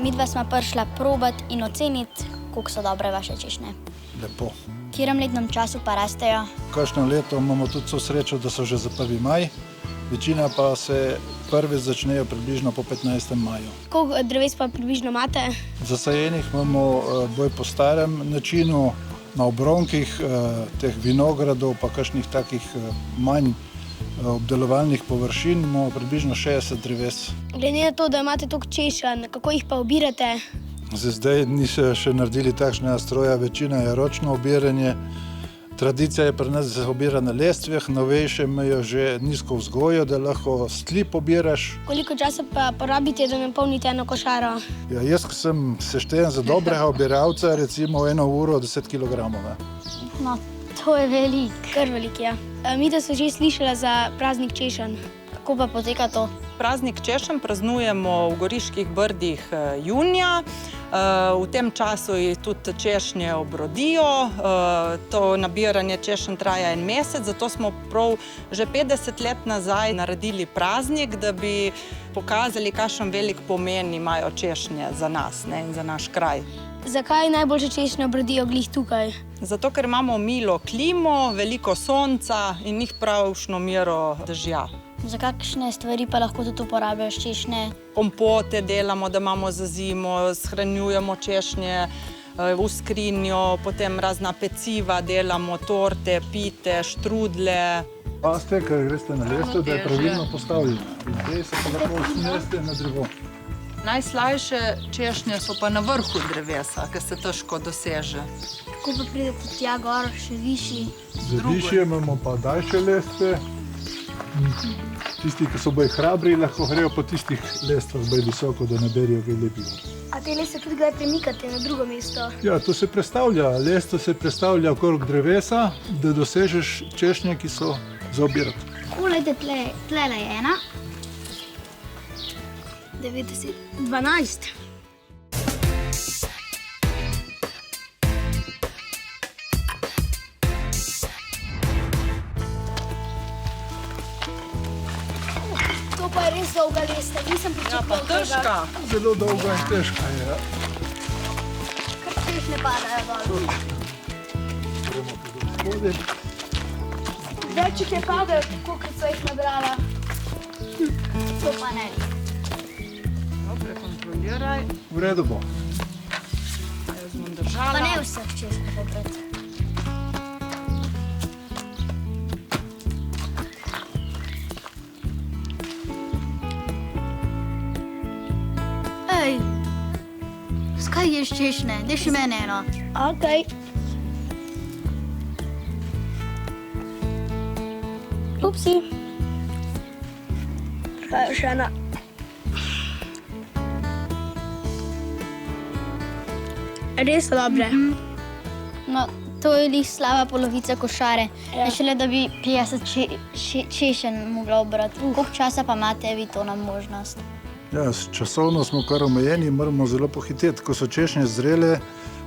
Midva smo prišla probat in oceniti, koliko so dobre vaše češnje. Lepo. V katerem letnem času pa rastejo? Kakšno leto imamo tudi vso srečo, da so že za 1. maj, večina pa se prvi začnejo približno po 15. maju. Koliko dreves pa približno imate? Zasajenih imamo bolj po starem načinu, na obronkih teh vinogradov, pa kakšnih takih manj obdelovalnih površin, imamo približno 60 dreves. Glede na to, da imate toliko češenj, kako jih pa obirate? Zdaj niso še naredili takšnega stroja, večina je ročno obiranje. Tradicija je pri nas, da se obira na lestvih, novejše imajo že nizko vzgojo, da lahko slip obiraš. Koliko časa pa porabite, da napolnite eno košaro? Ja, jaz, ko sem seštejen za dobrega obiralca, recimo 1 uro 10 kg. No, to je veliko. Kar velik, ja. Mi da so že slišala za praznik češenj. Kako pa poteka to? Praznik češenj praznujemo v Goriških brdih junija. V tem času tudi češnje obrodijo. To nabiranje češenj traja 1 mesec, zato smo prav že 50 let nazaj naredili praznik, da bi pokazali, kakšen velik pomen imajo češnje za nas in za naš kraj. Zakaj najboljše češnje obrodijo glih tukaj? Zato, ker imamo milo klimo, veliko sonca in njih pravšno mero dežja. Za kakšne stvari pa lahko tudi uporabljaš češnje? Kompote delamo, da imamo za zimo, shranjujemo češnje v skrinjo, potem razna peciva delamo, torte, pite, štrudle. Pazite, ker greste na lesto, da je pravilno postavljeno. Zdaj se pa lahko usmerite na drevo. Najslajše češnje so pa na vrhu drevesa, ki se težko doseže. Ko pa pridete tja gor, še višji? Za višje imamo pa daljše lestve. Tisti, ki so bolj hrabri, lahko grejo po tistih lestvah bolj visoko, da naberijo kaj lepega. A te leste tudi kdaj premikate na drugo mesto? Ja, to se prestavlja. Lesto se prestavlja okrog drevesa, da dosežeš češnje, ki so za obirati. Koliko tlele je ena? 90, 12. To pa je res dolga lesta, nisem pričakovala. Ja, pa težka. Zelo dolga in težka je. Kar češnje padajo dol. Gremo tudi spodaj. Več jih je padalo, kot so jih nabrala. To pa ne. Prekontroliraj. V redu bo. Jaz bom držala. Pa ne vseh češnje popred. Ej, skaj ješ češnje? Daj še mene eno. Okej. Upsi. Pa je še ena. Res so dobre. No, to je lih slaba polovica košare. Ja. Šele, da bi 50 češenj mogla obrati. Koliko časa pa imate vi to na možnost? Ja, časovno smo kar omejeni, moramo zelo pohiteti. Ko so češnje zrele,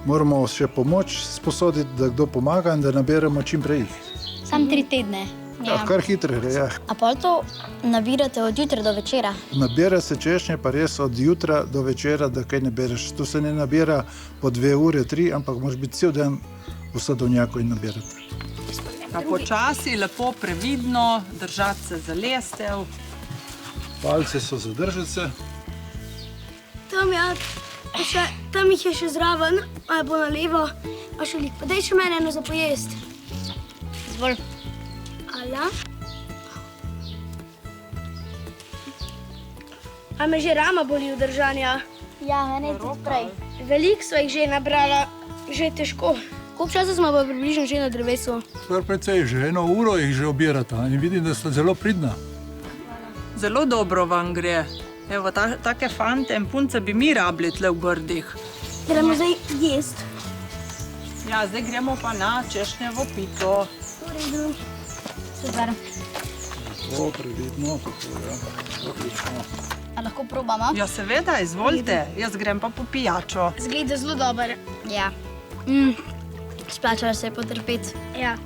moramo še pomoč sposoditi, da kdo pomaga in da naberemo čim prej jih. Sam 3 tedne. Ja, kar hitro gre, ja. A pol to nabirate od jutra do večera? Nabira se češnje pa res od jutra do večera, da kaj ne bereš. To se ne nabira po 2 ure, 3, ampak moraš biti cel dan v sadovnjaku in nabirati. Počasi, lepo, previdno, držati se za lestev. Palce so za držati. Tam jih je še zraven, ali bo na levo, a še lik. Pa daj še mene eno za pojest. Zvolj. Ala. A me že rama boli od držanja? Ja, mene je tudi prej. Veliko sva jih že nabrala, že težko. Koliko časa smo pa približno že na drevesu? Kar precej, že 1 uro jih že obirata in vidim, da sta zelo pridna. Zelo dobro vam gre. Evo, take fante in punce bi mi rabili tle v Brdih. Gremo zdaj jest. Ja, zdaj gremo pa na češnjevo pito. Super. Zelo previdno, tako ja, odlično. A lahko probamo? Ja, seveda, izvolite. Jaz grem pa po pijačo. Zgleda zelo dober. Ja. Splačalo se je potrpeti. Ja.